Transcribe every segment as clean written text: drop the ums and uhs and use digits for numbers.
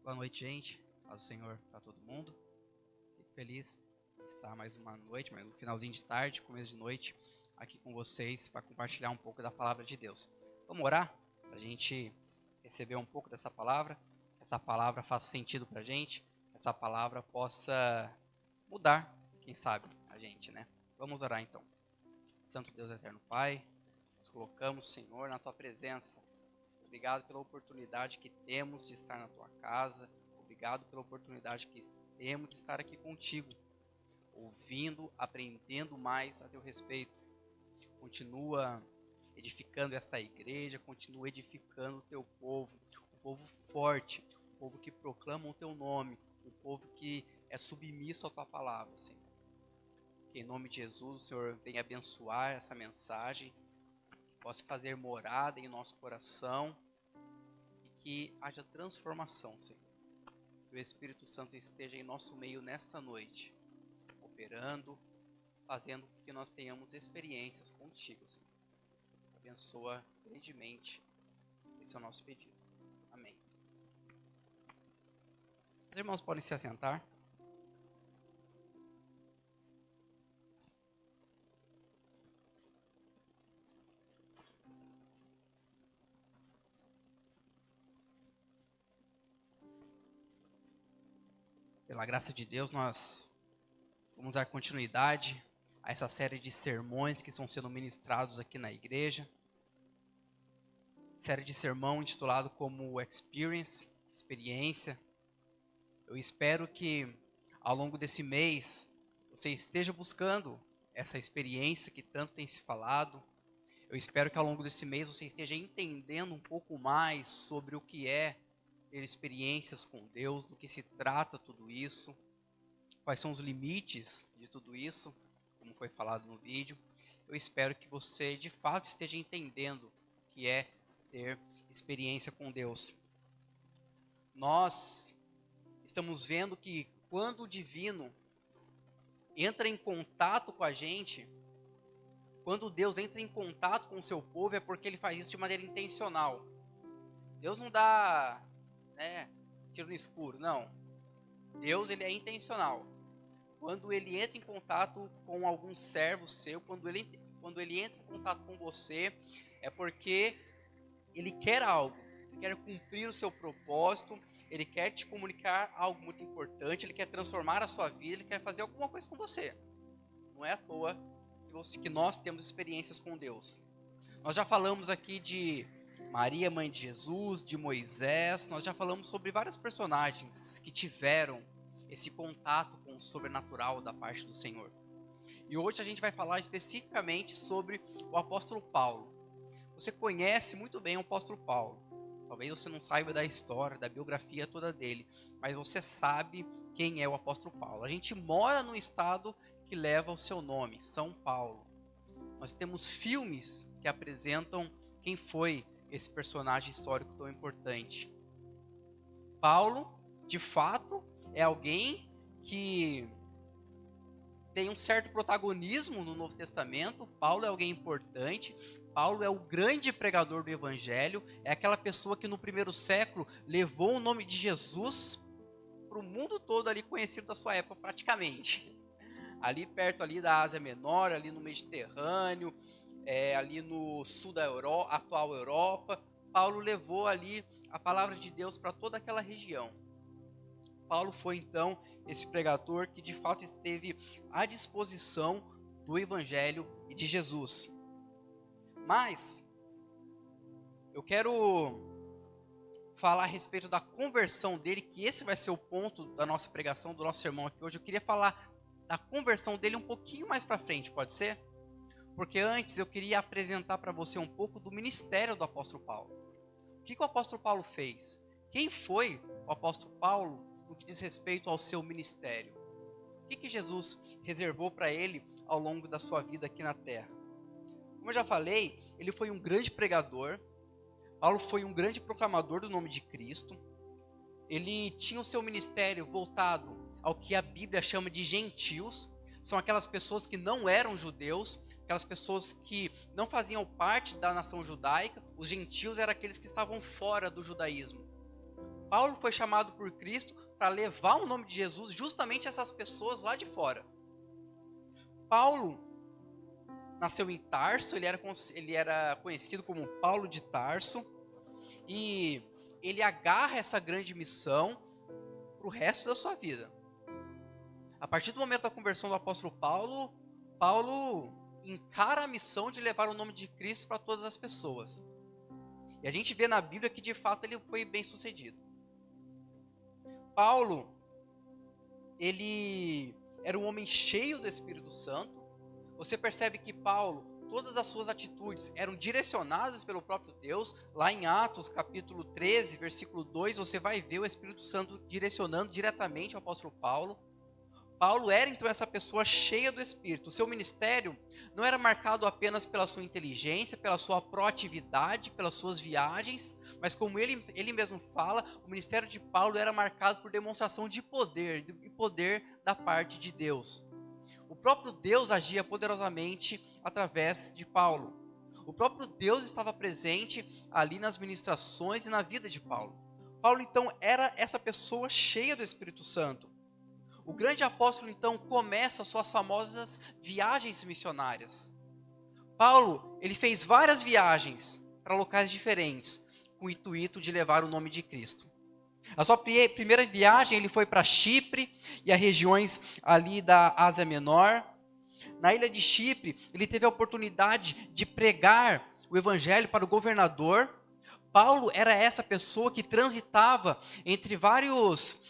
Boa noite, gente. Paz do Senhor para todo mundo. Fico feliz de estar mais uma noite, mais um finalzinho de tarde, começo de noite, aqui com vocês para compartilhar um pouco da palavra de Deus. Vamos orar para a gente receber um pouco dessa palavra, que essa palavra faça sentido para a gente, que essa palavra possa mudar, quem sabe, a gente, né? Vamos orar então. Santo Deus Eterno Pai, nos colocamos, Senhor, na Tua presença. Obrigado pela oportunidade que temos de estar na Tua casa. Obrigado pela oportunidade que temos de estar aqui contigo, ouvindo, aprendendo mais a Teu respeito. Continua edificando esta igreja, continua edificando o Teu povo, um povo forte, um povo que proclama o Teu nome, um povo que é submisso à Tua palavra, Senhor. Que em nome de Jesus o Senhor venha abençoar essa mensagem, possa fazer morada em nosso coração e que haja transformação, Senhor. Que o Espírito Santo esteja em nosso meio nesta noite, operando, fazendo com que nós tenhamos experiências contigo, Senhor. Abençoa grandemente, esse é o nosso pedido. Amém. Os irmãos podem se assentar. Pela graça de Deus, nós vamos dar continuidade a essa série de sermões que estão sendo ministrados aqui na igreja. Série de sermão intitulado como Experiência. Eu espero que ao longo desse mês você esteja buscando essa experiência que tanto tem se falado. Eu espero que ao longo desse mês você esteja entendendo um pouco mais sobre o que é ter experiências com Deus, do que se trata tudo isso, quais são os limites de tudo isso, como foi falado no vídeo. Eu espero que você de fato esteja entendendo o que é ter experiência com Deus. Nós estamos vendo que quando o divino entra em contato com a gente, quando Deus entra em contato com o seu povo, é porque ele faz isso de maneira intencional. Deus não dá, tiro no escuro, não. Deus, ele é intencional. Quando ele entra em contato com algum servo seu, quando ele entra em contato com você, é porque ele quer algo, ele quer cumprir o seu propósito, ele quer te comunicar algo muito importante, ele quer transformar a sua vida, ele quer fazer alguma coisa com você. Não é à toa que nós temos experiências com Deus. Nós já falamos aqui de Maria, mãe de Jesus, de Moisés, nós já falamos sobre vários personagens que tiveram esse contato com o sobrenatural da parte do Senhor. E hoje a gente vai falar especificamente sobre o apóstolo Paulo. Você conhece muito bem o apóstolo Paulo. Talvez você não saiba da história, da biografia toda dele, mas você sabe quem é o apóstolo Paulo. A gente mora no estado que leva o seu nome, São Paulo. Nós temos filmes que apresentam quem foi esse personagem histórico tão importante. Paulo, de fato, é alguém que tem um certo protagonismo no Novo Testamento. Paulo é alguém importante. Paulo é o grande pregador do Evangelho. É aquela pessoa que no primeiro século levou o nome de Jesus para o mundo todo ali conhecido da sua época praticamente. Ali perto ali da Ásia Menor, ali no Mediterrâneo, ali no sul da atual Europa. Paulo levou ali a palavra de Deus para toda aquela região. Paulo foi então esse pregador que de fato esteve à disposição do Evangelho e de Jesus. Mas eu quero falar a respeito da conversão dele, que esse vai ser o ponto da nossa pregação, do nosso sermão aqui hoje. Eu queria falar da conversão dele um pouquinho mais para frente, pode ser? Porque antes eu queria apresentar para você um pouco do ministério do apóstolo Paulo. O que o apóstolo Paulo fez? Quem foi o apóstolo Paulo no que diz respeito ao seu ministério? O que Jesus reservou para ele ao longo da sua vida aqui na terra? Como eu já falei, ele foi um grande pregador. Paulo foi um grande proclamador do nome de Cristo. Ele tinha o seu ministério voltado ao que a Bíblia chama de gentios. São aquelas pessoas que não eram judeus, aquelas pessoas que não faziam parte da nação judaica. Os gentios eram aqueles que estavam fora do judaísmo. Paulo foi chamado por Cristo para levar o nome de Jesus justamente a essas pessoas lá de fora. Paulo nasceu em Tarso, ele era conhecido como Paulo de Tarso, e ele agarra essa grande missão para o resto da sua vida. A partir do momento da conversão do apóstolo Paulo, Paulo encara a missão de levar o nome de Cristo para todas as pessoas. E a gente vê na Bíblia que de fato ele foi bem sucedido. Paulo, ele era um homem cheio do Espírito Santo. Você percebe que Paulo, todas as suas atitudes eram direcionadas pelo próprio Deus. Lá em Atos capítulo 13, versículo 2, você vai ver o Espírito Santo direcionando diretamente ao apóstolo Paulo. Paulo era então essa pessoa cheia do Espírito. O seu ministério não era marcado apenas pela sua inteligência, pela sua proatividade, pelas suas viagens, mas como ele mesmo fala, o ministério de Paulo era marcado por demonstração de poder, e poder da parte de Deus. O próprio Deus agia poderosamente através de Paulo. O próprio Deus estava presente ali nas ministrações e na vida de Paulo. Paulo então era essa pessoa cheia do Espírito Santo. O grande apóstolo, então, começa suas famosas viagens missionárias. Paulo, ele fez várias viagens para locais diferentes, com o intuito de levar o nome de Cristo. A sua primeira viagem, ele foi para Chipre e as regiões ali da Ásia Menor. Na ilha de Chipre, ele teve a oportunidade de pregar o evangelho para o governador. Paulo era essa pessoa que transitava entre várias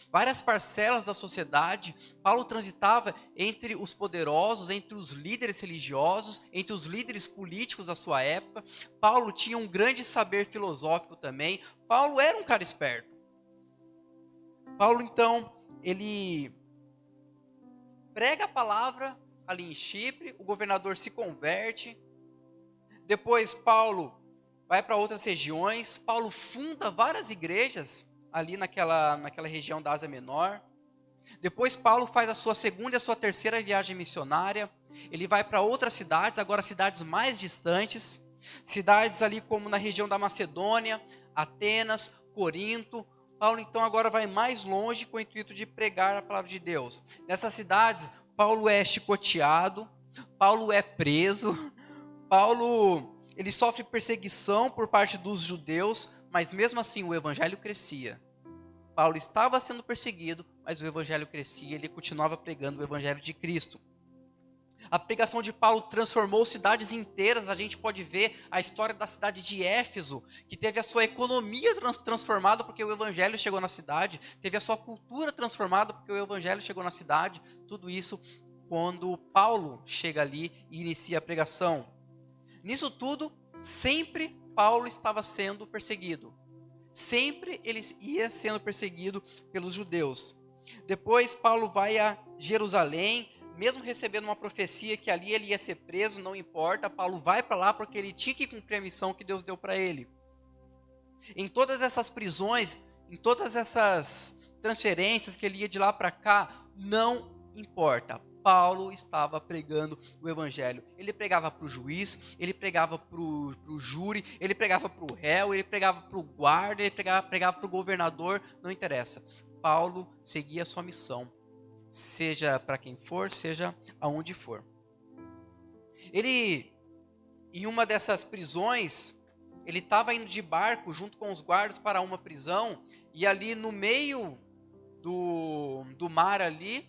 parcelas da sociedade. Paulo transitava entre os poderosos, entre os líderes religiosos, entre os líderes políticos da sua época. Paulo tinha um grande saber filosófico também. Paulo era um cara esperto. Paulo, então, ele prega a palavra ali em Chipre, o governador se converte. Depois Paulo vai para outras regiões. Paulo funda várias igrejas ali naquela região da Ásia Menor. Depois Paulo faz a sua segunda e a sua terceira viagem missionária. Ele vai para outras cidades, agora cidades mais distantes. Cidades ali como na região da Macedônia, Atenas, Corinto. Paulo então agora vai mais longe com o intuito de pregar a palavra de Deus. Nessas cidades, Paulo é chicoteado, Paulo é preso, Paulo ele sofre perseguição por parte dos judeus, mas mesmo assim o evangelho crescia. Paulo estava sendo perseguido, mas o evangelho crescia, ele continuava pregando o evangelho de Cristo. A pregação de Paulo transformou cidades inteiras. A gente pode ver a história da cidade de Éfeso, que teve a sua economia transformada porque o evangelho chegou na cidade, teve a sua cultura transformada porque o evangelho chegou na cidade. Tudo isso quando Paulo chega ali e inicia a pregação. Nisso tudo, sempre Paulo estava sendo perseguido. Sempre ele ia sendo perseguido pelos judeus. Depois Paulo vai a Jerusalém, mesmo recebendo uma profecia que ali ele ia ser preso, não importa. Paulo vai para lá porque ele tinha que cumprir a missão que Deus deu para ele. Em todas essas prisões, em todas essas transferências que ele ia de lá para cá, não importa. Paulo estava pregando o evangelho. Ele pregava para o juiz, ele pregava para o júri, ele pregava para o réu, ele pregava para o guarda, ele pregava para o governador, não interessa. Paulo seguia a sua missão, seja para quem for, seja aonde for. Ele, em uma dessas prisões, ele estava indo de barco junto com os guardas para uma prisão, e ali no meio do mar ali,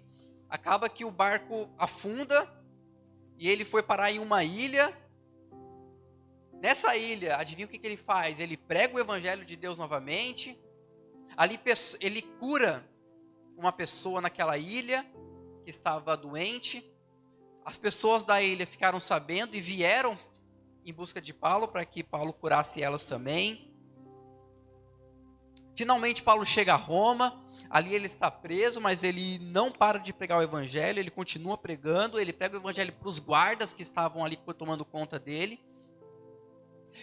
acaba que o barco afunda e ele foi parar em uma ilha. Nessa ilha, adivinha o que ele faz? Ele prega o evangelho de Deus novamente. Ali ele cura uma pessoa naquela ilha que estava doente. As pessoas da ilha ficaram sabendo e vieram em busca de Paulo para que Paulo curasse elas também. Finalmente Paulo chega a Roma. Ali ele está preso, mas ele não para de pregar o evangelho, ele continua pregando, ele prega o evangelho para os guardas que estavam ali tomando conta dele.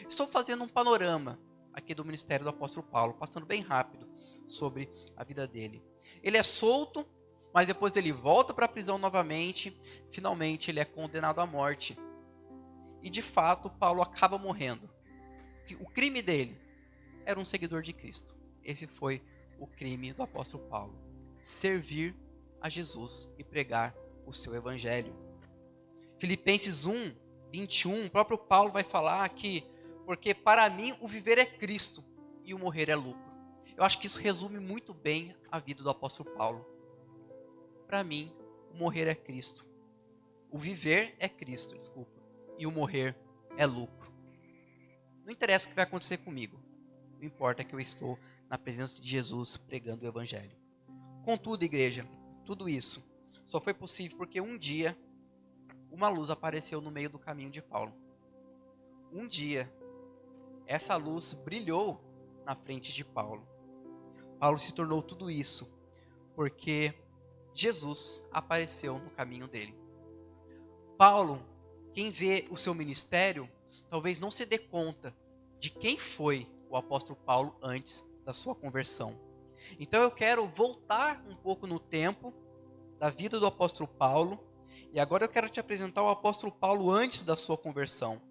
Estou fazendo um panorama aqui do ministério do apóstolo Paulo, passando bem rápido sobre a vida dele. Ele é solto, mas depois ele volta para a prisão novamente, finalmente ele é condenado à morte. E de fato, Paulo acaba morrendo. O crime dele era um seguidor de Cristo. Esse foi o crime do apóstolo Paulo? Servir a Jesus e pregar o seu evangelho. Filipenses 1, 21, o próprio Paulo vai falar que, porque para mim o viver é Cristo e o morrer é lucro. Eu acho que isso resume muito bem a vida do apóstolo Paulo. Para mim, o morrer é Cristo. O viver é Cristo, desculpa. E o morrer é lucro. Não interessa o que vai acontecer comigo. O que importa é que eu estou na presença de Jesus pregando o evangelho. Contudo, igreja, tudo isso só foi possível porque um dia uma luz apareceu no meio do caminho de Paulo. Um dia, essa luz brilhou na frente de Paulo. Paulo se tornou tudo isso porque Jesus apareceu no caminho dele. Paulo, quem vê o seu ministério, talvez não se dê conta de quem foi o apóstolo Paulo antes da sua conversão. Então eu quero voltar um pouco no tempo da vida do apóstolo Paulo, e agora eu quero te apresentar o apóstolo Paulo antes da sua conversão.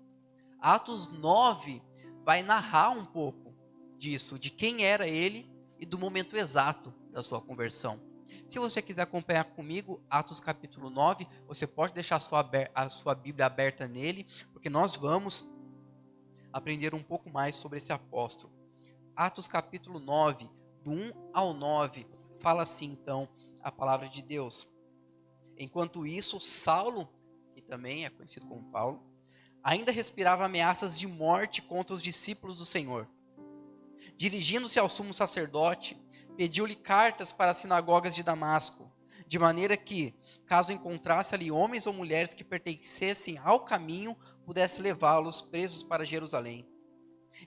Atos 9 vai narrar um pouco disso, de quem era ele e do momento exato da sua conversão. Se você quiser acompanhar comigo, Atos capítulo 9, você pode deixar a sua Bíblia aberta nele, porque nós vamos aprender um pouco mais sobre esse apóstolo. Atos capítulo 9, do 1 ao 9, fala assim então a palavra de Deus. Enquanto isso, Saulo, que também é conhecido como Paulo, ainda respirava ameaças de morte contra os discípulos do Senhor. Dirigindo-se ao sumo sacerdote, pediu-lhe cartas para as sinagogas de Damasco, de maneira que, caso encontrasse ali homens ou mulheres que pertencessem ao caminho, pudesse levá-los presos para Jerusalém.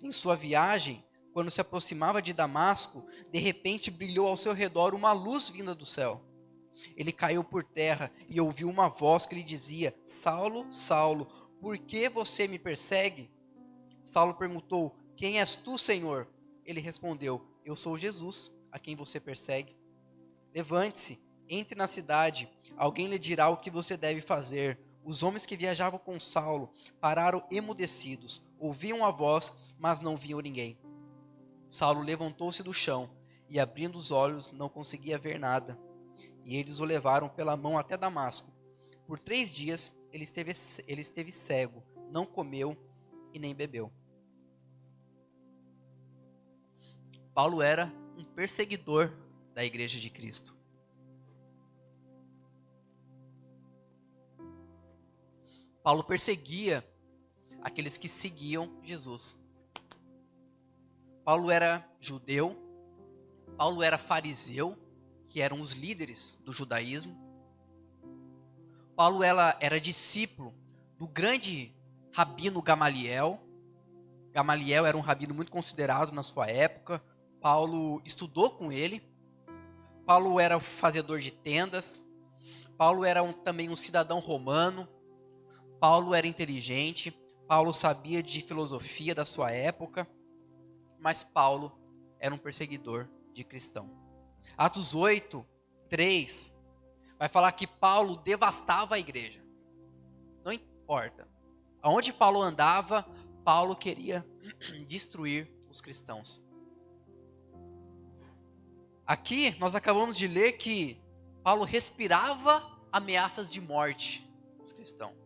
Em sua viagem, quando se aproximava de Damasco, de repente brilhou ao seu redor uma luz vinda do céu. Ele caiu por terra e ouviu uma voz que lhe dizia: Saulo, Saulo, por que você me persegue? Saulo perguntou: quem és tu, Senhor? Ele respondeu: eu sou Jesus, a quem você persegue. Levante-se, entre na cidade, alguém lhe dirá o que você deve fazer. Os homens que viajavam com Saulo pararam emudecidos, ouviam a voz, mas não viam ninguém. Saulo levantou-se do chão e, abrindo os olhos, não conseguia ver nada. E eles o levaram pela mão até Damasco. Por 3 dias ele esteve cego, não comeu e nem bebeu. Paulo era um perseguidor da igreja de Cristo. Paulo perseguia aqueles que seguiam Jesus. Paulo era judeu, Paulo era fariseu, que eram os líderes do judaísmo. Paulo era discípulo do grande rabino Gamaliel. Gamaliel era um rabino muito considerado na sua época. Paulo estudou com ele. Paulo era fazedor de tendas. Paulo era também um cidadão romano. Paulo era inteligente. Paulo sabia de filosofia da sua época. Mas Paulo era um perseguidor de cristão. Atos 8, 3, vai falar que Paulo devastava a igreja. Não importa. Aonde Paulo andava, Paulo queria destruir os cristãos. Aqui nós acabamos de ler que Paulo respirava ameaças de morte aos cristãos.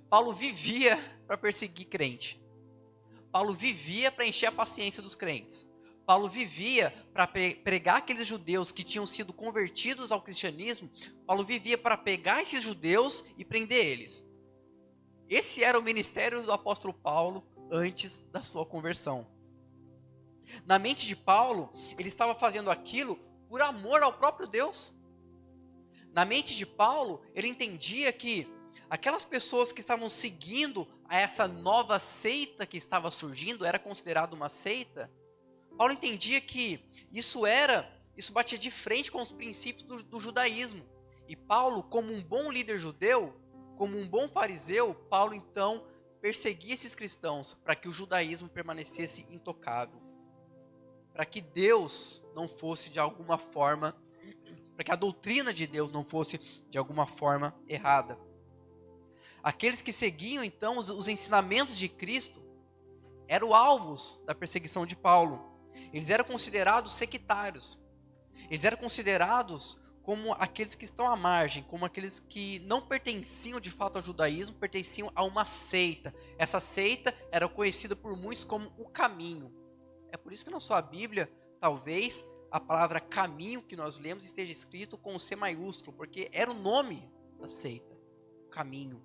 Paulo vivia para perseguir crente. Paulo vivia para encher a paciência dos crentes. Paulo vivia para pregar aqueles judeus que tinham sido convertidos ao cristianismo. Paulo vivia para pegar esses judeus e prender eles. Esse era o ministério do apóstolo Paulo antes da sua conversão. Na mente de Paulo, ele estava fazendo aquilo por amor ao próprio Deus. Na mente de Paulo, ele entendia que aquelas pessoas que estavam seguindo a essa nova seita que estava surgindo, era considerado uma seita. Paulo entendia que isso batia de frente com os princípios do judaísmo. E Paulo, como um bom líder judeu, como um bom fariseu, Paulo então perseguia esses cristãos para que o judaísmo permanecesse intocável. Para que Deus não fosse de alguma forma, para que a doutrina de Deus não fosse de alguma forma errada. Aqueles que seguiam então os ensinamentos de Cristo eram alvos da perseguição de Paulo. Eles eram considerados sectários. Eles eram considerados como aqueles que estão à margem, como aqueles que não pertenciam de fato ao judaísmo, pertenciam a uma seita. Essa seita era conhecida por muitos como o caminho. É por isso que na sua Bíblia, talvez, a palavra caminho que nós lemos esteja escrito com o C maiúsculo, porque era o nome da seita, o caminho.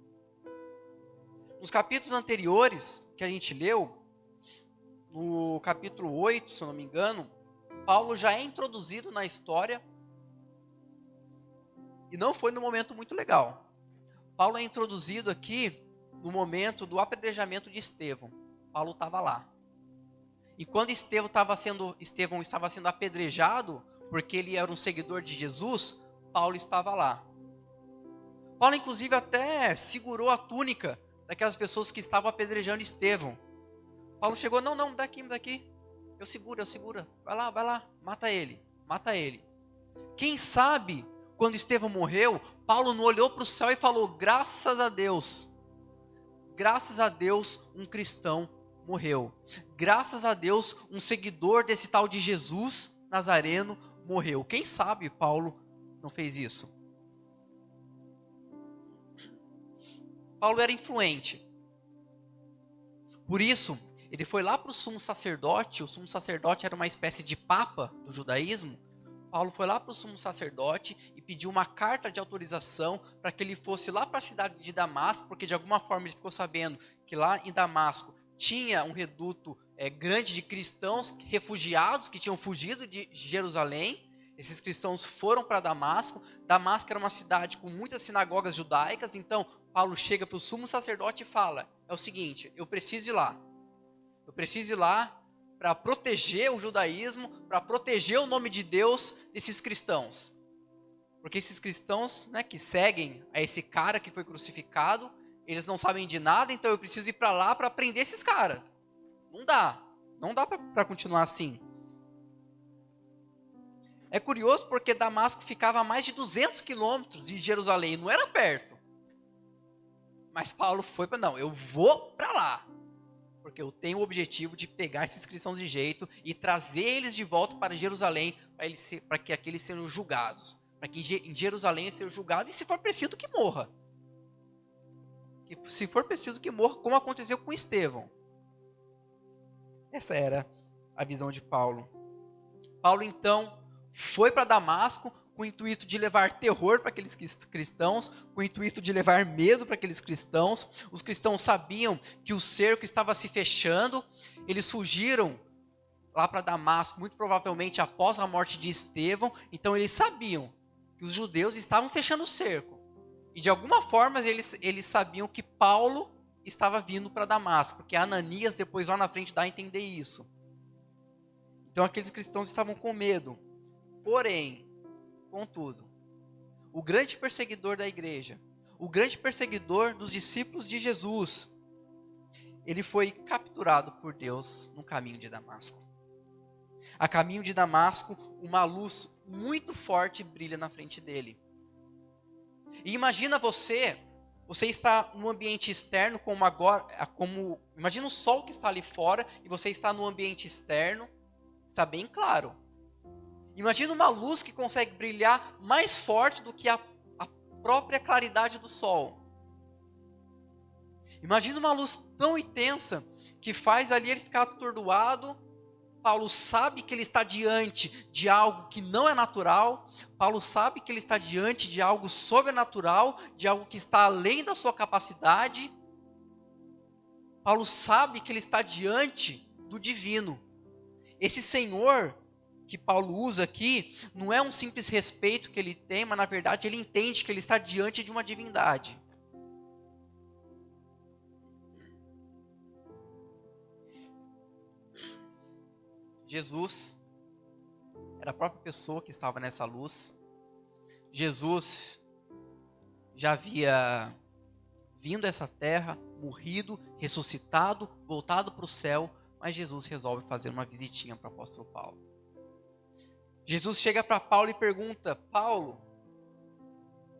Nos capítulos anteriores que a gente leu, no capítulo 8, se eu não me engano, Paulo já é introduzido na história e não foi num momento muito legal. Paulo é introduzido aqui no momento do apedrejamento de Estevão. Paulo estava lá. E quando Estevão estava sendo apedrejado, porque ele era um seguidor de Jesus, Paulo estava lá. Paulo, inclusive, até segurou a túnica daquelas pessoas que estavam apedrejando Estevão. Paulo chegou, não, me dá aqui. Eu seguro. Vai lá, mata ele. Quem sabe, quando Estevão morreu, Paulo não olhou para o céu e falou, graças a Deus, um cristão morreu. Graças a Deus, um seguidor desse tal de Jesus Nazareno morreu. Quem sabe Paulo não fez isso? Paulo era influente. Por isso, ele foi lá para o sumo sacerdote. O sumo sacerdote era uma espécie de papa do judaísmo. Paulo foi lá para o sumo sacerdote e pediu uma carta de autorização para que ele fosse lá para a cidade de Damasco, porque de alguma forma ele ficou sabendo que lá em Damasco tinha um reduto grande de cristãos refugiados que tinham fugido de Jerusalém. Esses cristãos foram para Damasco. Damasco era uma cidade com muitas sinagogas judaicas. Então Paulo chega para o sumo sacerdote e fala, é o seguinte, eu preciso ir lá para proteger o judaísmo, para proteger o nome de Deus desses cristãos. Porque esses cristãos, que seguem a esse cara que foi crucificado, eles não sabem de nada, então eu preciso ir para lá para prender esses caras. Não dá para continuar assim. É curioso porque Damasco ficava a mais de 200 quilômetros de Jerusalém, não era perto. Mas Paulo foi eu vou para lá. Porque eu tenho o objetivo de pegar esses cristãos de jeito e trazer eles de volta para Jerusalém, para que aqueles sejam julgados. Para que em Jerusalém eles sejam julgados e se for preciso que morra. Como aconteceu com Estevão. Essa era a visão de Paulo. Paulo então foi para Damasco com o intuito de levar terror para aqueles cristãos, com o intuito de levar medo para aqueles cristãos. Os cristãos sabiam que o cerco estava se fechando, eles fugiram lá para Damasco, muito provavelmente após a morte de Estevão, então eles sabiam que os judeus estavam fechando o cerco. E de alguma forma eles sabiam que Paulo estava vindo para Damasco, porque Ananias depois lá na frente dá a entender isso. Então aqueles cristãos estavam com medo. Porém, contudo, o grande perseguidor da igreja, o grande perseguidor dos discípulos de Jesus, ele foi capturado por Deus no caminho de Damasco. A caminho de Damasco, uma luz muito forte brilha na frente dele. E imagina você está num ambiente externo imagina o sol que está ali fora e você está num ambiente externo, está bem claro. Imagina uma luz que consegue brilhar mais forte do que a própria claridade do sol. Imagina uma luz tão intensa que faz ali ele ficar atordoado. Paulo sabe que ele está diante de algo que não é natural. Paulo sabe que ele está diante de algo sobrenatural, de algo que está além da sua capacidade. Paulo sabe que ele está diante do divino. Esse Senhor que Paulo usa aqui, não é um simples respeito que ele tem, mas na verdade ele entende que ele está diante de uma divindade. Jesus era a própria pessoa que estava nessa luz. Jesus já havia vindo a essa terra, morrido, ressuscitado, voltado para o céu, mas Jesus resolve fazer uma visitinha para o apóstolo Paulo. Jesus chega para Paulo e pergunta, Paulo,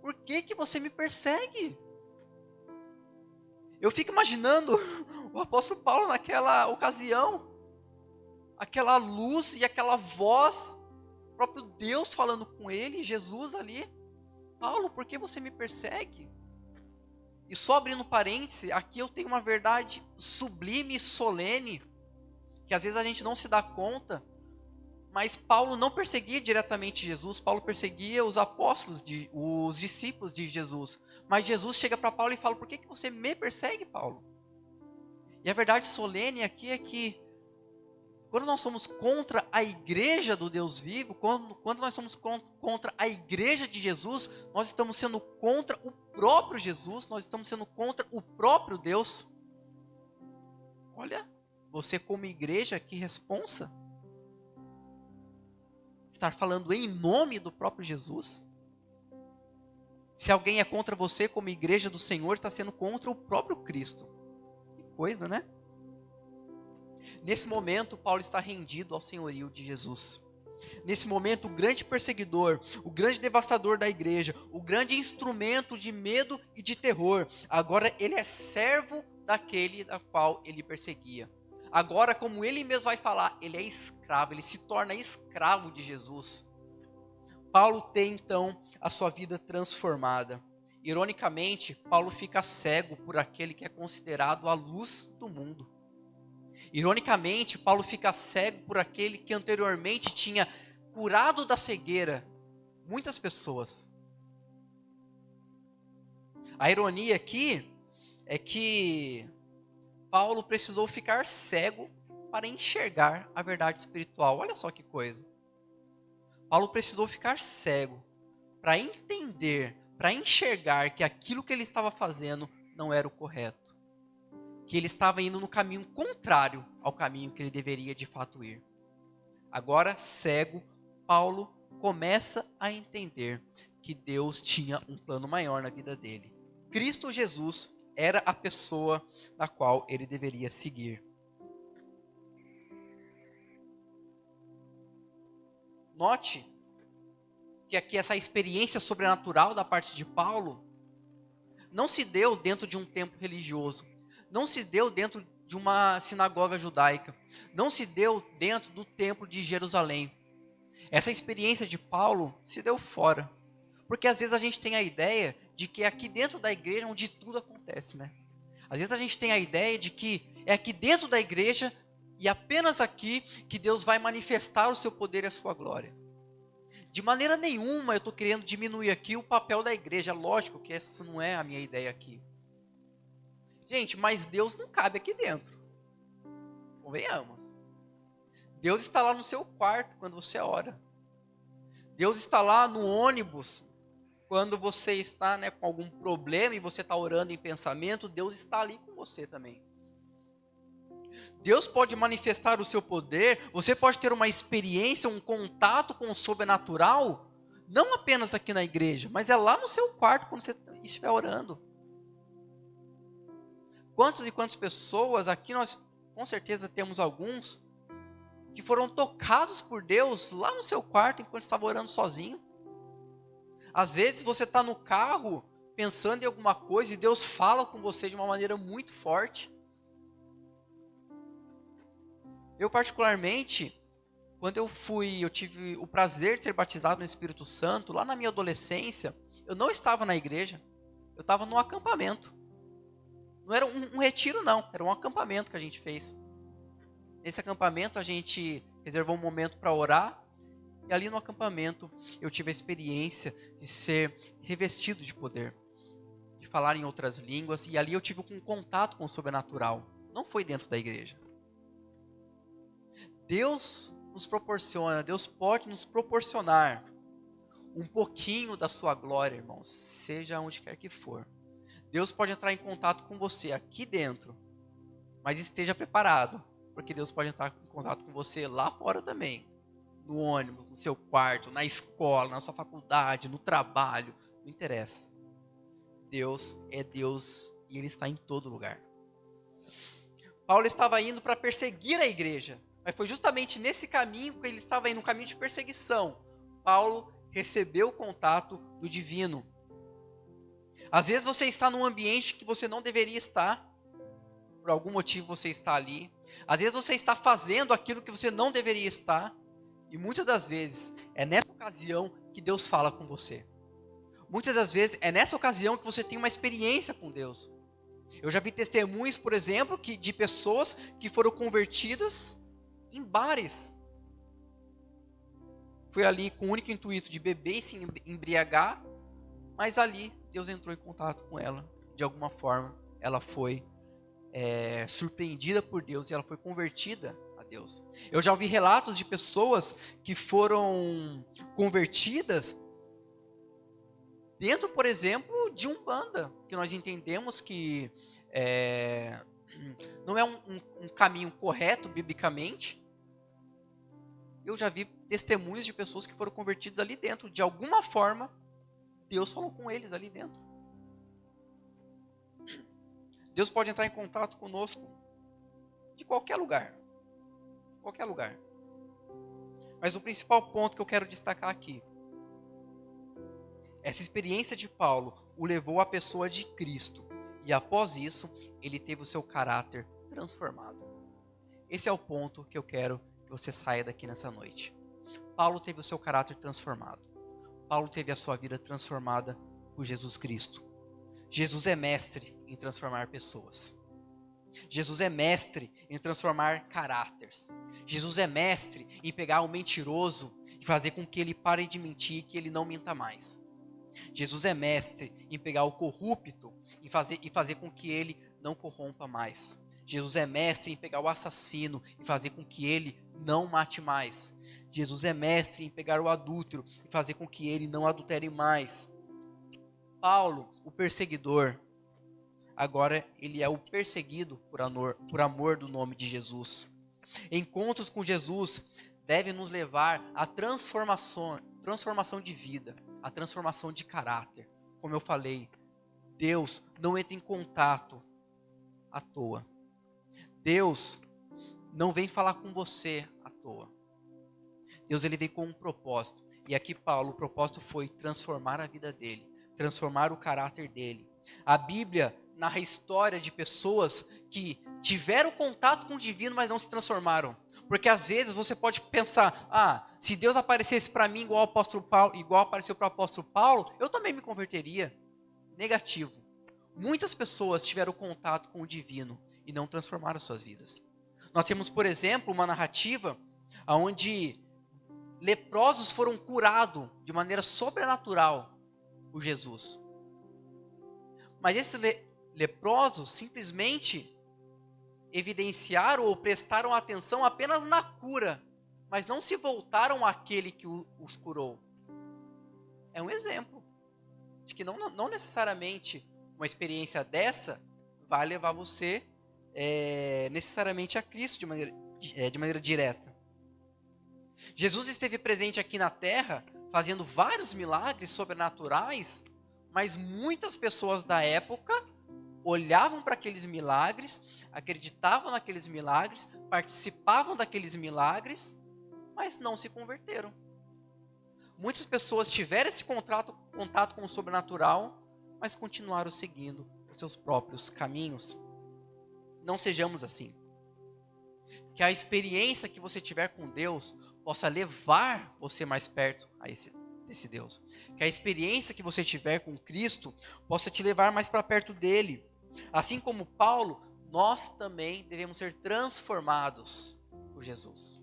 por que você me persegue? Eu fico imaginando o apóstolo Paulo naquela ocasião, aquela luz e aquela voz, o próprio Deus falando com ele, Jesus ali. Paulo, por que você me persegue? E só abrindo parêntese, aqui eu tenho uma verdade sublime e solene, que às vezes a gente não se dá conta, mas Paulo não perseguia diretamente Jesus, Paulo perseguia os apóstolos, os discípulos de Jesus. Mas Jesus chega para Paulo e fala, por que você me persegue, Paulo? E a verdade solene aqui é que, quando nós somos contra a igreja do Deus vivo, quando nós somos contra a igreja de Jesus, nós estamos sendo contra o próprio Jesus, nós estamos sendo contra o próprio Deus. Olha, você como igreja, que responsa? Estar falando em nome do próprio Jesus? Se alguém é contra você como igreja do Senhor, está sendo contra o próprio Cristo. Que coisa, né? Nesse momento, Paulo está rendido ao senhorio de Jesus. Nesse momento, o grande perseguidor, o grande devastador da igreja, o grande instrumento de medo e de terror, agora ele é servo daquele da qual ele perseguia. Agora, como ele mesmo vai falar, ele é escravo, ele se torna escravo de Jesus. Paulo tem então a sua vida transformada. Ironicamente, Paulo fica cego por aquele que é considerado a luz do mundo. Ironicamente, Paulo fica cego por aquele que anteriormente tinha curado da cegueira muitas pessoas. A ironia aqui é que Paulo precisou ficar cego para enxergar a verdade espiritual. Olha só que coisa. Paulo precisou ficar cego para entender, para enxergar que aquilo que ele estava fazendo não era o correto. Que ele estava indo no caminho contrário ao caminho que ele deveria de fato ir. Agora, cego, Paulo começa a entender que Deus tinha um plano maior na vida dele. Cristo Jesus era a pessoa na qual ele deveria seguir. Note que aqui essa experiência sobrenatural da parte de Paulo não se deu dentro de um templo religioso, não se deu dentro de uma sinagoga judaica, não se deu dentro do templo de Jerusalém. Essa experiência de Paulo se deu fora, porque às vezes a gente tem a ideia de que é aqui dentro da igreja onde tudo acontece, né? Às vezes a gente tem a ideia de que é aqui dentro da igreja e apenas aqui que Deus vai manifestar o seu poder e a sua glória. De maneira nenhuma eu estou querendo diminuir aqui o papel da igreja. Lógico que essa não é a minha ideia aqui. Gente, mas Deus não cabe aqui dentro. Convenhamos. Deus está lá no seu quarto quando você ora. Deus está lá no ônibus quando você está, com algum problema e você está orando em pensamento. Deus está ali com você também. Deus pode manifestar o seu poder, você pode ter uma experiência, um contato com o sobrenatural, não apenas aqui na igreja, mas é lá no seu quarto quando você estiver orando. Quantas e quantas pessoas, aqui nós com certeza temos alguns, que foram tocados por Deus lá no seu quarto enquanto estava orando sozinho. Às vezes você está no carro pensando em alguma coisa e Deus fala com você de uma maneira muito forte. Eu particularmente, quando eu tive o prazer de ser batizado no Espírito Santo, lá na minha adolescência, eu não estava na igreja, eu estava num acampamento. Não era um retiro não, era um acampamento que a gente fez. Nesse acampamento a gente reservou um momento para orar, e ali no acampamento eu tive a experiência de ser revestido de poder, de falar em outras línguas, e ali eu tive um contato com o sobrenatural. Não foi dentro da igreja. Deus nos proporciona, Deus pode nos proporcionar um pouquinho da sua glória, irmãos, seja onde quer que for. Deus pode entrar em contato com você aqui dentro, mas esteja preparado, porque Deus pode entrar em contato com você lá fora também, no ônibus, no seu quarto, na escola, na sua faculdade, no trabalho, não interessa. Deus é Deus e Ele está em todo lugar. Paulo estava indo para perseguir a igreja, mas foi justamente nesse caminho que ele estava indo, um caminho de perseguição. Paulo recebeu o contato do divino. Às vezes você está num ambiente que você não deveria estar, por algum motivo você está ali. Às vezes você está fazendo aquilo que você não deveria estar, e muitas das vezes é nessa ocasião que Deus fala com você. Muitas das vezes é nessa ocasião que você tem uma experiência com Deus. Eu já vi testemunhos, por exemplo, de pessoas que foram convertidas em bares. Foi ali com o único intuito de beber e se embriagar, mas ali Deus entrou em contato com ela. De alguma forma, ela foi surpreendida por Deus e ela foi convertida a Deus. Eu já ouvi relatos de pessoas que foram convertidas dentro, por exemplo, de Umbanda, que nós entendemos que não é um caminho correto biblicamente. Eu já vi testemunhos de pessoas que foram convertidas ali dentro. De alguma forma, Deus falou com eles ali dentro. Deus pode entrar em contato conosco de qualquer lugar. Qualquer lugar. Mas o principal ponto que eu quero destacar aqui, essa experiência de Paulo o levou à pessoa de Cristo. E após isso, ele teve o seu caráter transformado. Esse é o ponto que eu quero que você saia daqui nessa noite. Paulo teve o seu caráter transformado. Paulo teve a sua vida transformada por Jesus Cristo. Jesus é mestre em transformar pessoas. Jesus é mestre em transformar caráteres. Jesus é mestre em pegar o mentiroso e fazer com que ele pare de mentir e que ele não minta mais. Jesus é mestre em pegar o corrupto e fazer com que ele não corrompa mais. Jesus é mestre em pegar o assassino e fazer com que ele não mate mais. Jesus é mestre em pegar o adúltero e fazer com que ele não adultere mais. Paulo, o perseguidor, agora ele é o perseguido por amor do nome de Jesus. Encontros com Jesus devem nos levar à transformação de vida, à transformação de caráter. Como eu falei, Deus não entra em contato à toa. Deus não vem falar com você à toa. Deus ele vem com um propósito. E aqui Paulo, o propósito foi transformar a vida dele, transformar o caráter dele. A Bíblia narra a história de pessoas que tiveram contato com o divino, mas não se transformaram. Porque às vezes você pode pensar, se Deus aparecesse para mim igual apareceu para o apóstolo Paulo, eu também me converteria. Negativo. Muitas pessoas tiveram contato com o divino e não transformaram suas vidas. Nós temos, por exemplo, uma narrativa onde leprosos foram curados de maneira sobrenatural por Jesus. Mas esses leprosos simplesmente evidenciaram ou prestaram atenção apenas na cura, mas não se voltaram àquele que os curou. É um exemplo de que não necessariamente uma experiência dessa vai levar você necessariamente a Cristo de maneira direta. Jesus esteve presente aqui na terra, fazendo vários milagres sobrenaturais, mas muitas pessoas da época olhavam para aqueles milagres, acreditavam naqueles milagres, participavam daqueles milagres, mas não se converteram. Muitas pessoas tiveram esse contato com o sobrenatural, mas continuaram seguindo os seus próprios caminhos. Não sejamos assim. Que a experiência que você tiver com Deus possa levar você mais perto a desse Deus. Que a experiência que você tiver com Cristo possa te levar mais para perto dele. Assim como Paulo, nós também devemos ser transformados por Jesus.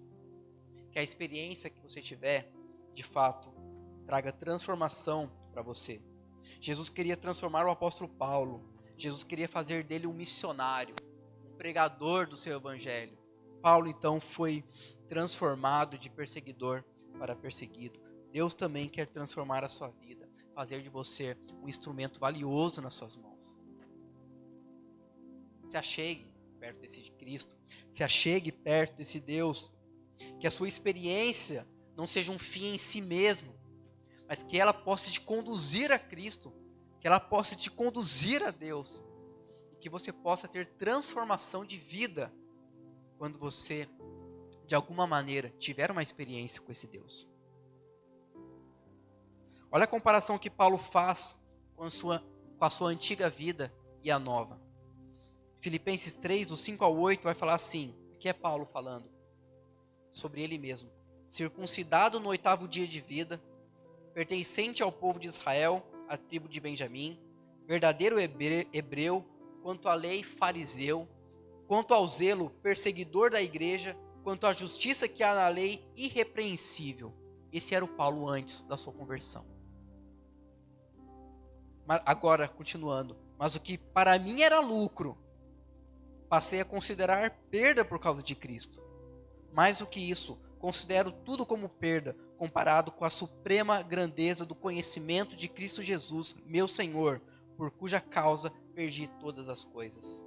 Que a experiência que você tiver, de fato, traga transformação para você. Jesus queria transformar o apóstolo Paulo. Jesus queria fazer dele um missionário, um pregador do seu evangelho. Paulo, então, foi transformado de perseguidor para perseguido. Deus também quer transformar a sua vida, fazer de você um instrumento valioso nas suas mãos. Se achegue perto desse Cristo, se achegue perto desse Deus, que a sua experiência não seja um fim em si mesmo, mas que ela possa te conduzir a Cristo, que ela possa te conduzir a Deus, e que você possa ter transformação de vida quando você, de alguma maneira, tiver uma experiência com esse Deus. Olha a comparação que Paulo faz com a sua antiga vida e a nova. Filipenses 3, do 5 ao 8, vai falar assim, Aqui é Paulo falando sobre ele mesmo. Circuncidado no 8º dia de vida, pertencente ao povo de Israel, à tribo de Benjamim, verdadeiro hebreu, quanto à lei, fariseu, quanto ao zelo, perseguidor da igreja, quanto à justiça que há na lei, irrepreensível. Esse era o Paulo antes da sua conversão. Mas agora, continuando. Mas o que para mim era lucro, passei a considerar perda por causa de Cristo. Mais do que isso, considero tudo como perda, comparado com a suprema grandeza do conhecimento de Cristo Jesus, meu Senhor, por cuja causa perdi todas as coisas.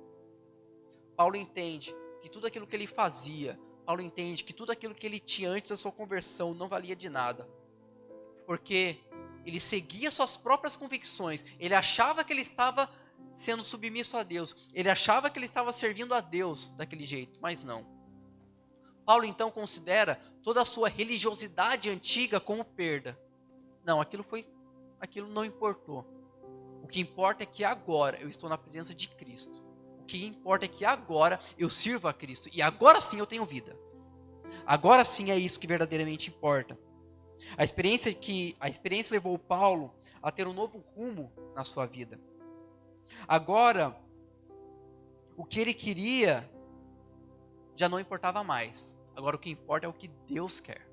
Paulo entende que tudo aquilo que ele fazia, Paulo entende que tudo aquilo que ele tinha antes da sua conversão não valia de nada. Porque ele seguia suas próprias convicções, ele achava que ele estava sendo submisso a Deus, ele achava que ele estava servindo a Deus daquele jeito, mas não. Paulo então considera toda a sua religiosidade antiga como perda. Não, aquilo não importou. O que importa é que agora eu estou na presença de Cristo. O que importa é que agora eu sirvo a Cristo. E agora sim eu tenho vida. Agora sim é isso que verdadeiramente importa. A experiência levou Paulo a ter um novo rumo na sua vida. Agora, o que ele queria já não importava mais. Agora o que importa é o que Deus quer.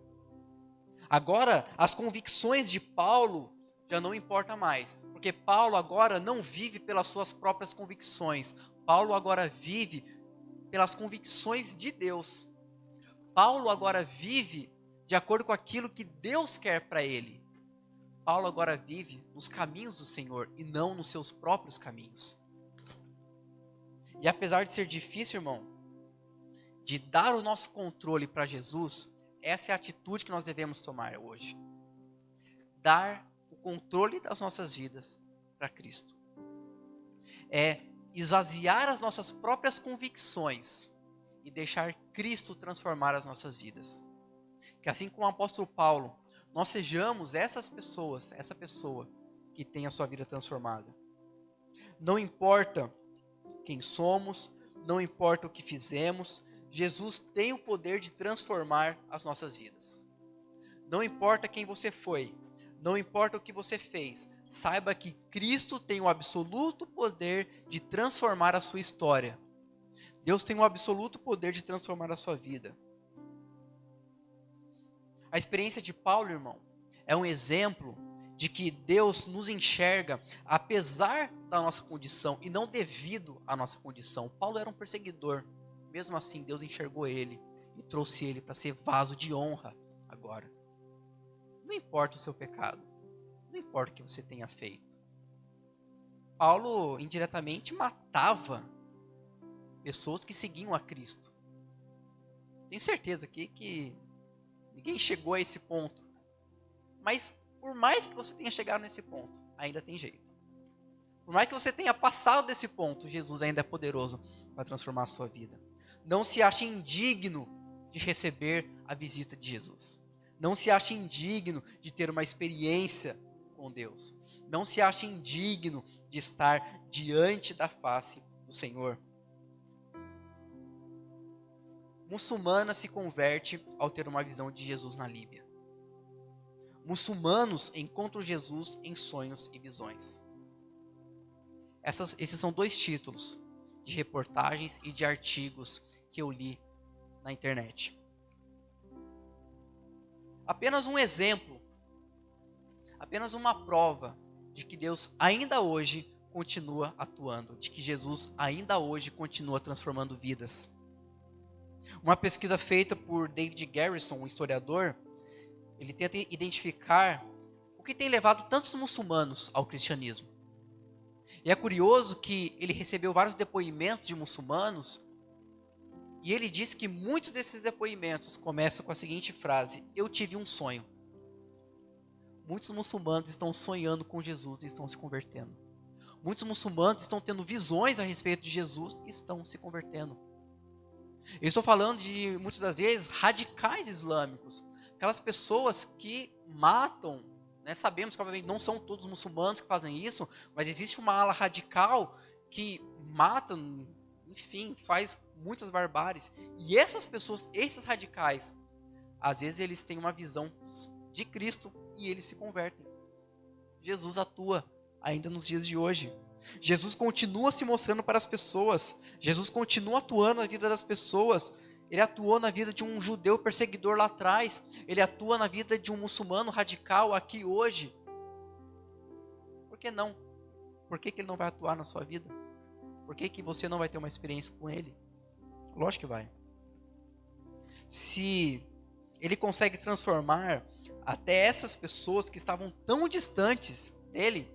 Agora, as convicções de Paulo já não importam mais. Porque Paulo agora não vive pelas suas próprias convicções. Paulo agora vive pelas convicções de Deus. Paulo agora vive de acordo com aquilo que Deus quer para ele. Paulo agora vive nos caminhos do Senhor e não nos seus próprios caminhos. E apesar de ser difícil, irmão, de dar o nosso controle para Jesus, essa é a atitude que nós devemos tomar hoje. Dar o controle das nossas vidas para Cristo. É esvaziar as nossas próprias convicções e deixar Cristo transformar as nossas vidas. Que assim como o apóstolo Paulo, nós sejamos essa pessoa que tem a sua vida transformada. Não importa quem somos, não importa o que fizemos, Jesus tem o poder de transformar as nossas vidas. Não importa quem você foi, não importa o que você fez, saiba que Cristo tem o absoluto poder de transformar a sua história. Deus tem o absoluto poder de transformar a sua vida. A experiência de Paulo, irmão, é um exemplo de que Deus nos enxerga apesar da nossa condição e não devido à nossa condição. Paulo era um perseguidor. Mesmo assim, Deus enxergou ele e trouxe ele para ser vaso de honra agora. Não importa o seu pecado. Não importa o que você tenha feito. Paulo indiretamente matava pessoas que seguiam a Cristo. Tenho certeza aqui que ninguém chegou a esse ponto. Mas por mais que você tenha chegado nesse ponto, ainda tem jeito. Por mais que você tenha passado desse ponto, Jesus ainda é poderoso para transformar a sua vida. Não se ache indigno de receber a visita de Jesus. Não se ache indigno de ter uma experiência com Deus. Não se ache indigno de estar diante da face do Senhor. Muçulmana se converte ao ter uma visão de Jesus na Líbia. Muçulmanos encontram Jesus em sonhos e visões. Esses são 2 títulos de reportagens e de artigos que eu li na internet. Apenas um exemplo, apenas uma prova de que Deus ainda hoje continua atuando, de que Jesus ainda hoje continua transformando vidas. Uma pesquisa feita por David Garrison, um historiador, ele tenta identificar o que tem levado tantos muçulmanos ao cristianismo. E é curioso que ele recebeu vários depoimentos de muçulmanos e ele diz que muitos desses depoimentos começam com a seguinte frase: eu tive um sonho. Muitos muçulmanos estão sonhando com Jesus e estão se convertendo. Muitos muçulmanos estão tendo visões a respeito de Jesus e estão se convertendo. Eu estou falando de, muitas das vezes, radicais islâmicos. Aquelas pessoas que matam, né? Sabemos que obviamente não são todos os muçulmanos que fazem isso, mas existe uma ala radical que mata, enfim, faz muitas barbáries. E essas pessoas, esses radicais, às vezes eles têm uma visão de Cristo e eles se convertem. Jesus atua ainda nos dias de hoje. Jesus continua se mostrando para as pessoas. Jesus continua atuando na vida das pessoas. Ele atuou na vida de um judeu perseguidor lá atrás. Ele atua na vida de um muçulmano radical aqui hoje. Por que não? Por que ele não vai atuar na sua vida? Por que você não vai ter uma experiência com ele? Lógico que vai. Se ele consegue transformar até essas pessoas que estavam tão distantes dele,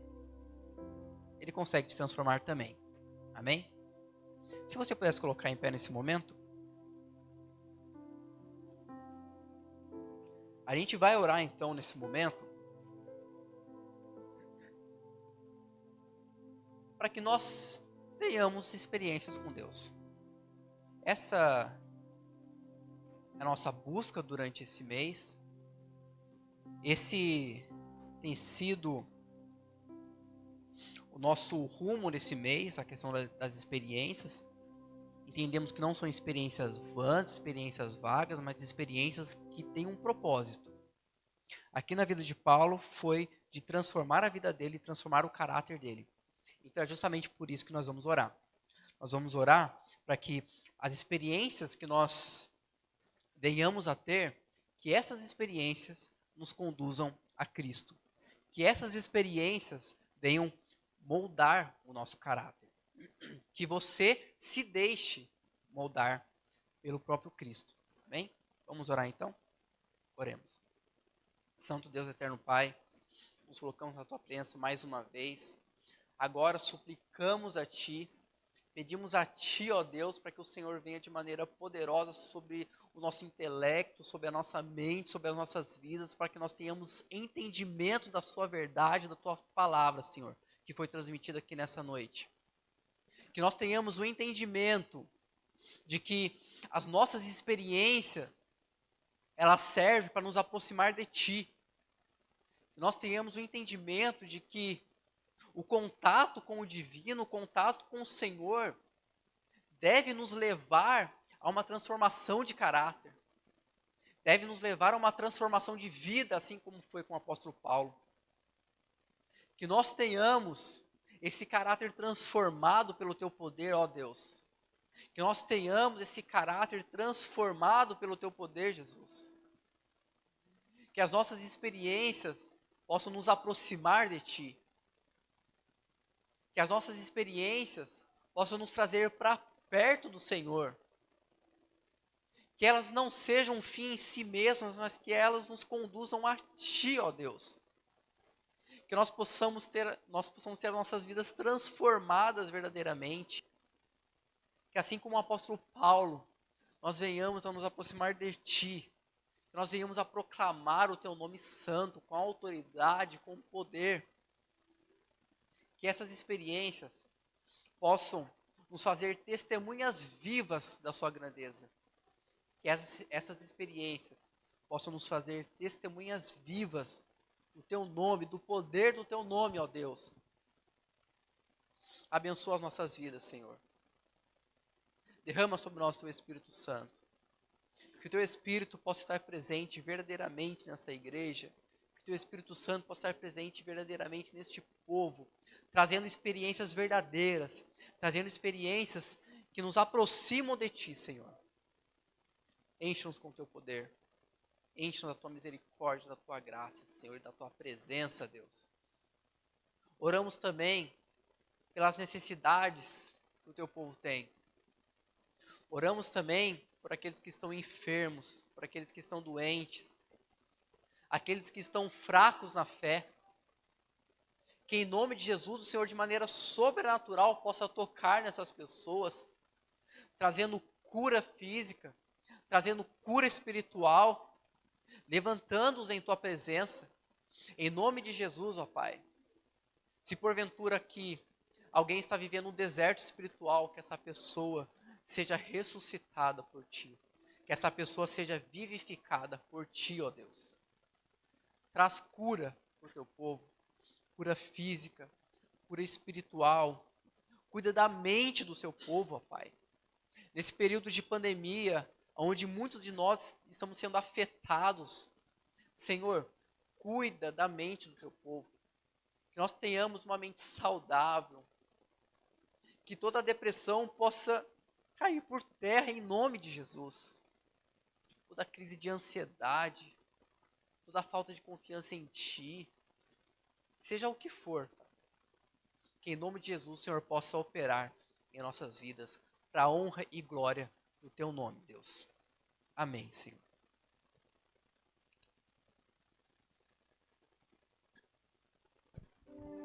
ele consegue te transformar também. Amém? Se você pudesse colocar em pé nesse momento, a gente vai orar então nesse momento, para que nós tenhamos experiências com Deus. Essa é a nossa busca durante esse mês. Esse tem sido o nosso rumo nesse mês, a questão das experiências. Entendemos que não são experiências vãs, experiências vagas, mas experiências que têm um propósito. Aqui na vida de Paulo foi de transformar a vida dele e transformar o caráter dele. Então é justamente por isso que nós vamos orar. Nós vamos orar para que as experiências que nós venhamos a ter, que essas experiências nos conduzam a Cristo. Que essas experiências venham moldar o nosso caráter. Que você se deixe moldar pelo próprio Cristo. Amém? Vamos orar então? Oremos. Santo Deus eterno Pai, nos colocamos na tua presença mais uma vez. Agora suplicamos a Ti, pedimos a Ti, ó Deus, para que o Senhor venha de maneira poderosa sobre o nosso intelecto, sobre a nossa mente, sobre as nossas vidas, para que nós tenhamos entendimento da Sua verdade, da Tua palavra, Senhor, que foi transmitida aqui nessa noite. Que nós tenhamos o entendimento de que as nossas experiências, elas servem para nos aproximar de Ti. Que nós tenhamos o entendimento de que o contato com o divino, o contato com o Senhor, deve nos levar a uma transformação de caráter. Deve nos levar a uma transformação de vida, assim como foi com o apóstolo Paulo. Que nós tenhamos esse caráter transformado pelo Teu poder, ó Deus. Que nós tenhamos esse caráter transformado pelo Teu poder, Jesus. Que as nossas experiências possam nos aproximar de Ti. Que as nossas experiências possam nos trazer para perto do Senhor. Que elas não sejam um fim em si mesmas, mas que elas nos conduzam a Ti, ó Deus. Que nós possamos ter as nossas vidas transformadas verdadeiramente. Que assim como o apóstolo Paulo, nós venhamos a nos aproximar de Ti. Que nós venhamos a proclamar o Teu nome santo, com autoridade, com poder. Que essas experiências possam nos fazer testemunhas vivas da Sua grandeza. Que essas experiências possam nos fazer testemunhas vivas do Teu nome, do poder do Teu nome, ó Deus. Abençoa as nossas vidas, Senhor. Derrama sobre nós o Teu Espírito Santo. Que o Teu Espírito possa estar presente verdadeiramente nessa igreja. Que o Teu Espírito Santo possa estar presente verdadeiramente neste povo. Trazendo experiências verdadeiras. Trazendo experiências que nos aproximam de Ti, Senhor. Enche-nos com o Teu poder. Enche-nos da Tua misericórdia, da Tua graça, Senhor, e da Tua presença, Deus. Oramos também pelas necessidades que o Teu povo tem. Oramos também por aqueles que estão enfermos, por aqueles que estão doentes, aqueles que estão fracos na fé. Que em nome de Jesus, o Senhor de maneira sobrenatural possa tocar nessas pessoas, trazendo cura física, trazendo cura espiritual, levantando-os em Tua presença, em nome de Jesus, ó Pai. Se porventura aqui alguém está vivendo um deserto espiritual, que essa pessoa seja ressuscitada por Ti, que essa pessoa seja vivificada por Ti, ó Deus. Traz cura para o Teu povo, cura física, cura espiritual, cuida da mente do Seu povo, ó Pai. nesse período de pandemia, onde muitos de nós estamos sendo afetados, Senhor, cuida da mente do teu povo, que nós tenhamos uma mente saudável, que toda depressão possa cair por terra em nome de Jesus. Toda crise de ansiedade, toda falta de confiança em Ti, seja o que for, que em nome de Jesus o Senhor possa operar em nossas vidas, para a honra e glória do Teu nome, Deus. Amém, Senhor.